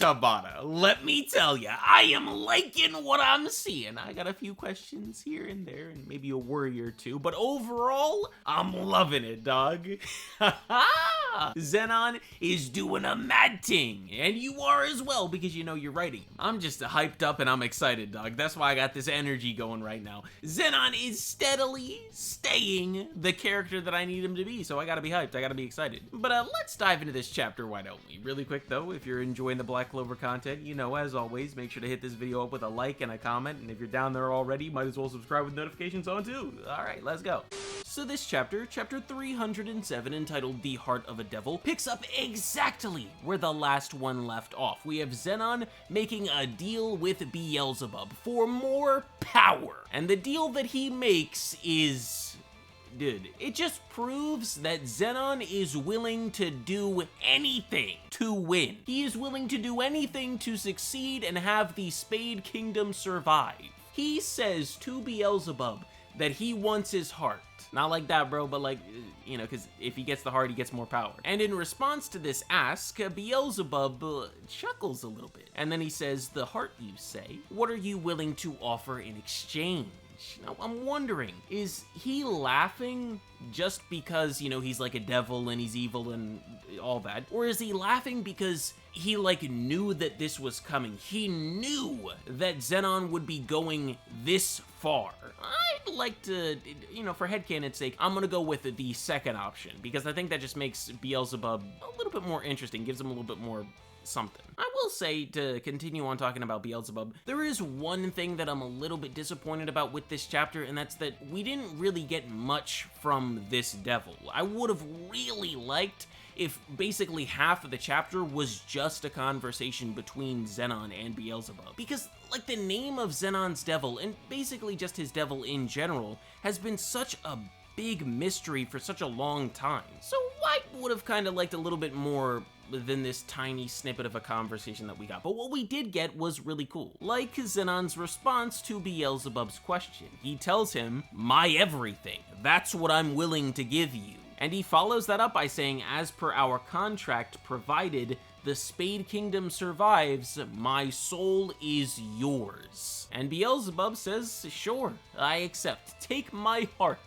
Tabata, let me tell ya, I am liking what I'm seeing. I got a few questions here and there, and maybe a worry or two, but overall, I'm loving it, dog. Zenon is doing a mad thing, and you are as well, because you know you're writing him. I'm just hyped up and I'm excited, dog. That's why I got this energy going right now. Zenon is steadily staying the character that I need him to be, so I gotta be hyped, I gotta be excited. But let's dive into this chapter, why don't we? Really quick though, if you're enjoying the Black Clover content, you know, as always, make sure to hit this video up with a like and a comment, and if you're down there already, might as well subscribe with notifications on too. Alright, let's go. So this chapter, chapter 307, entitled The Heart of a Devil, picks up exactly where the last one left off. We have Zenon making a deal with Beelzebub for more power, and the deal that he makes is... dude, it just proves that Zenon is willing to do anything to win. He is willing to do anything to succeed and have the Spade Kingdom survive. He says to Beelzebub that he wants his heart. Not like that, bro, but like, you know, because if he gets the heart, he gets more power. And in response to this ask, Beelzebub chuckles a little bit. And then he says, "The heart, you say? What are you willing to offer in exchange?" Now, I'm wondering, is he laughing just because, you know, he's like a devil and he's evil and all that? Or is he laughing because he, like, knew that this was coming? He knew that Zenon would be going this far. I'd like to, you know, for headcanon's sake, I'm gonna go with the second option, because I think that just makes Beelzebub a little bit more interesting, gives him a little bit more something. I will say, to continue on talking about Beelzebub, there is one thing that I'm a little bit disappointed about with this chapter, and that's that we didn't really get much from this devil. I would have really liked if basically half of the chapter was just a conversation between Zenon and Beelzebub. Because, like, the name of Zenon's devil, and basically just his devil in general, has been such a big mystery for such a long time. So I would have kind of liked a little bit more than this tiny snippet of a conversation that we got. But what we did get was really cool. Like Zenon's response to Beelzebub's question. He tells him, "My everything. That's what I'm willing to give you." And he follows that up by saying, "As per our contract, provided the Spade Kingdom survives, my soul is yours." And Beelzebub says, "Sure, I accept. Take my heart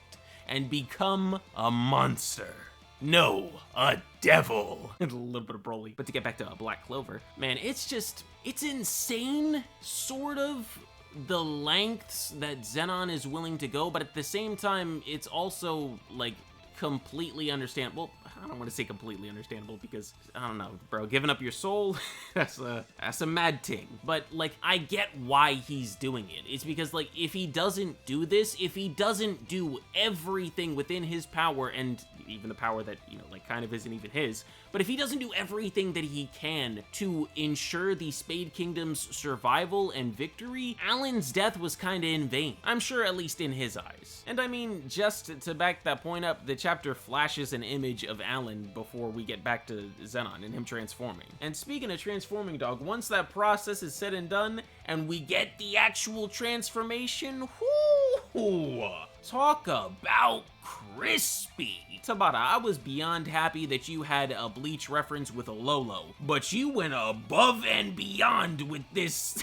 and become a monster. No, a devil." A little bit of Broly. But to get back to Black Clover, man, it's insane, sort of, the lengths that Zenon is willing to go, but at the same time, it's also, like, completely understandable. I don't want to say completely understandable because, I don't know, bro, giving up your soul, that's a mad thing. But, like, I get why he's doing it. It's because, like, if he doesn't do this, if he doesn't do everything within his power, and even the power that, you know, like, kind of isn't even his, but if he doesn't do everything that he can to ensure the Spade Kingdom's survival and victory, Alan's death was kinda in vain. I'm sure, at least in his eyes. And I mean, just to back that point up, the chapter flashes an image of Alan before we get back to Zenon and him transforming. And speaking of transforming, dog, once that process is said and done, and we get the actual transformation, whoo! Talk about crispy. Tabata, I was beyond happy that you had a Bleach reference with a Lolo, but you went above and beyond with this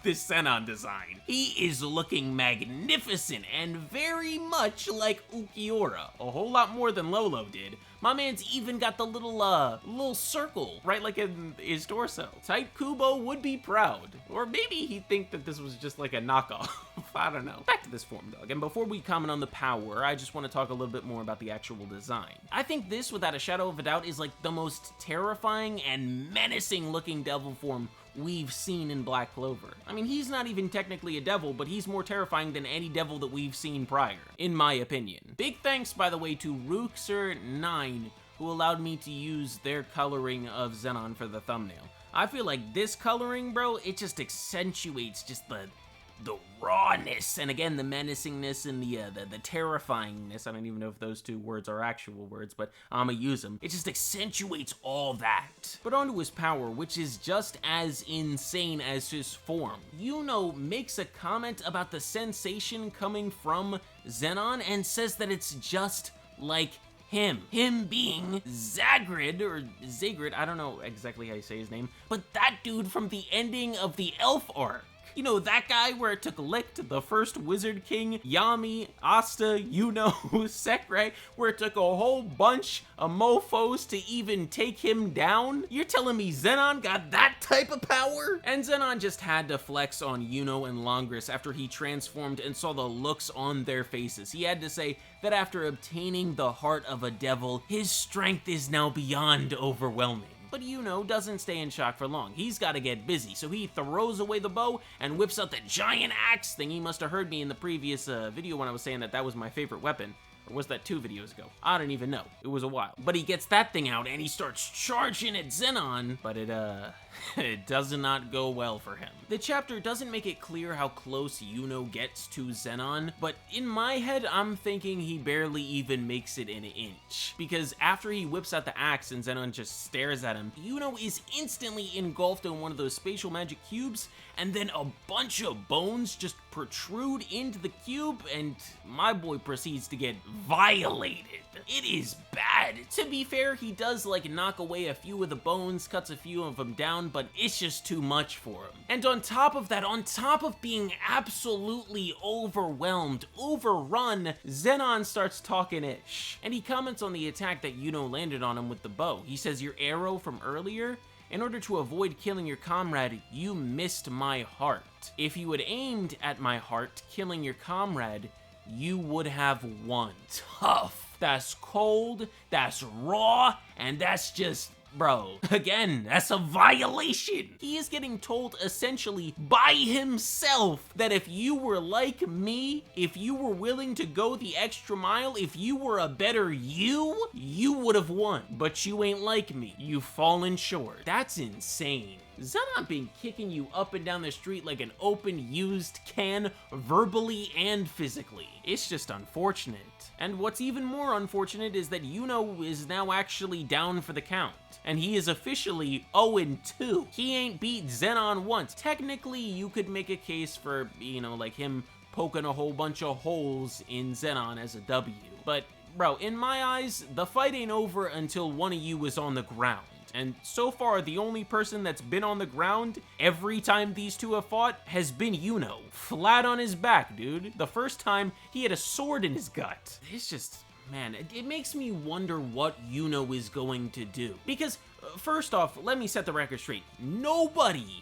this Zenon design. He is looking magnificent and very much like Ukiura, a whole lot more than Lolo did. My man's even got the little circle, right, like in his torso. Type Kubo would be proud. Or maybe he'd think that this was just like a knockoff. I don't know. Back to this form, dog. And before we comment on the power, I just want to talk a little bit more about the actual design. I think this, without a shadow of a doubt, is like the most terrifying and menacing looking devil form we've seen in Black Clover. I mean, he's not even technically a devil, but he's more terrifying than any devil that we've seen prior, in my opinion. Big thanks, by the way, to Rookser9, who allowed me to use their coloring of Zenon for the thumbnail. I feel like this coloring, bro, it just accentuates just the rawness, and again, the menacingness and the terrifyingness. I don't even know if those two words are actual words, but I'ma use them. It just accentuates all that. But onto his power, which is just as insane as his form. Yuno makes a comment about the sensation coming from Zenon and says that it's just like Him being Zagrid, or Zagrid, I don't know exactly how you say his name, but that dude from the ending of the Elf arc. You know, that guy where it took Licht, the first Wizard King, Yami, Asta, Sekrai, where it took a whole bunch of mofos to even take him down? You're telling me Zenon got that type of power? And Zenon just had to flex on Yuno and Longris after he transformed and saw the looks on their faces. He had to say that after obtaining the heart of a devil, his strength is now beyond overwhelming. But Yuno doesn't stay in shock for long. He's got to get busy, so he throws away the bow and whips out the giant axe thing. He must have heard me in the previous video when I was saying that that was my favorite weapon. Or was that 2 videos ago? I don't even know. It was a while. But he gets that thing out and he starts charging at Zenon, but it does not go well for him. The chapter doesn't make it clear how close Yuno gets to Zenon, but in my head, I'm thinking he barely even makes it an inch. Because after he whips out the axe and Zenon just stares at him, Yuno is instantly engulfed in one of those spatial magic cubes, and then a bunch of bones just protrude into the cube, and my boy proceeds to get violated. It is bad. To be fair, he does like knock away a few of the bones, cuts a few of them down, but it's just too much for him. And on top of that, on top of being absolutely overwhelmed, overrun, Zenon starts talking ish. And he comments on the attack that Yuno landed on him with the bow. He says, "Your arrow from earlier? In order to avoid killing your comrade, you missed my heart. If you had aimed at my heart, killing your comrade, you would have won." Tough. That's cold, that's raw, and that's just, bro, again, that's a violation. He is getting told essentially by himself that if you were like me, if you were willing to go the extra mile, if you were a better you would have won. But you ain't like me. You've fallen short. That's insane. Zenon been kicking you up and down the street like an open used can, verbally and physically. It's just unfortunate. And what's even more unfortunate is that Yuno is now actually down for the count. And he is officially 0-2. He ain't beat Zenon once. Technically, you could make a case for, you know, like him poking a whole bunch of holes in Zenon as a W. But, bro, in my eyes, the fight ain't over until one of you is on the ground. And so far, the only person that's been on the ground every time these two have fought has been Yuno. Flat on his back, dude. The first time, he had a sword in his gut. It's just, man, it makes me wonder what Yuno is going to do. Because, first off, let me set the record straight. Nobody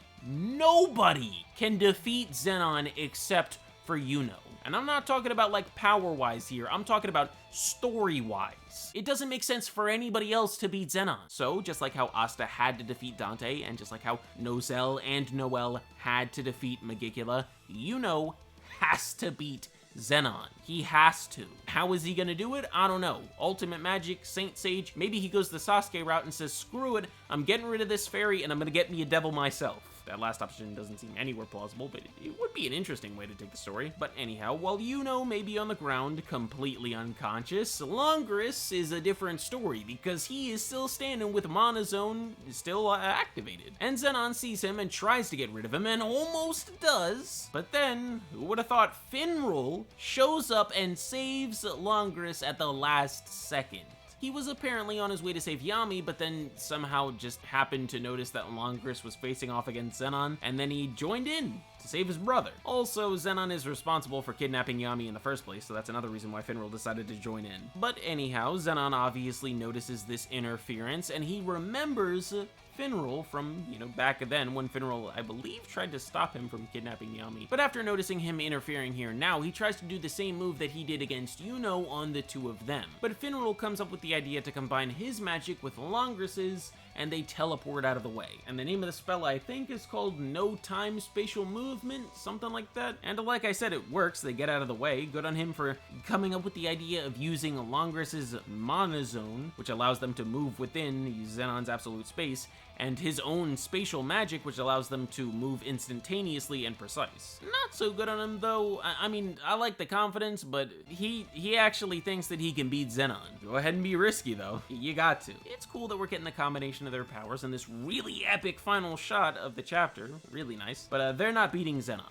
can defeat Zenon except for Yuno. And I'm not talking about like power-wise here, I'm talking about story-wise. It doesn't make sense for anybody else to beat Zenon. So, just like how Asta had to defeat Dante, and just like how Nozel and Noel had to defeat Magicula, Yuno has to beat Zenon. He has to. How is he gonna do it? I don't know. Ultimate Magic, Saint Sage, maybe he goes the Sasuke route and says, screw it, I'm getting rid of this fairy and I'm gonna get me a devil myself. That last option doesn't seem anywhere plausible, but it would be an interesting way to take the story. But anyhow, while Yuno may be on the ground, completely unconscious, Longris is a different story, because he is still standing with Mana Zone still activated. And Zenon sees him and tries to get rid of him, and almost does. But then, who would have thought Finral shows up and saves Longris at the last second. He was apparently on his way to save Yami, but then somehow just happened to notice that Longris was facing off against Zenon, and then he joined in to save his brother. Also, Zenon is responsible for kidnapping Yami in the first place, so that's another reason why Finral decided to join in. But anyhow, Zenon obviously notices this interference, and he remembers Finral from, you know, back then when Finral, I believe, tried to stop him from kidnapping Yami. But after noticing him interfering here now, he tries to do the same move that he did against Yuno on the two of them. But Finral comes up with the idea to combine his magic with Longris's, and they teleport out of the way. And the name of the spell, I think, is called No Time Spatial Movement, something like that. And like I said, it works. They get out of the way. Good on him for coming up with the idea of using Longris's Mana Zone, which allows them to move within Zenon's absolute space, and his own spatial magic, which allows them to move instantaneously and precise. Not so good on him, though. I mean, I like the confidence, but he actually thinks that he can beat Zenon. Go ahead and be risky, though. You got to. It's cool that we're getting the combination of their powers in this really epic final shot of the chapter. Really nice. But they're not beating Zenon.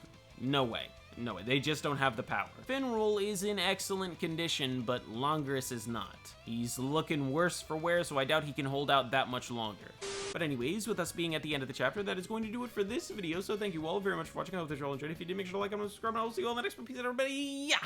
No way. No, they just don't have the power. Finral is in excellent condition, but Longris is not. He's looking worse for wear, so I doubt he can hold out that much longer. But anyways, with us being at the end of the chapter, that is going to do it for this video, so thank you all very much for watching. I hope that you all enjoyed. If you did, make sure to like, comment, and subscribe, and I will see you all in the next one. Peace out, everybody. Yeah!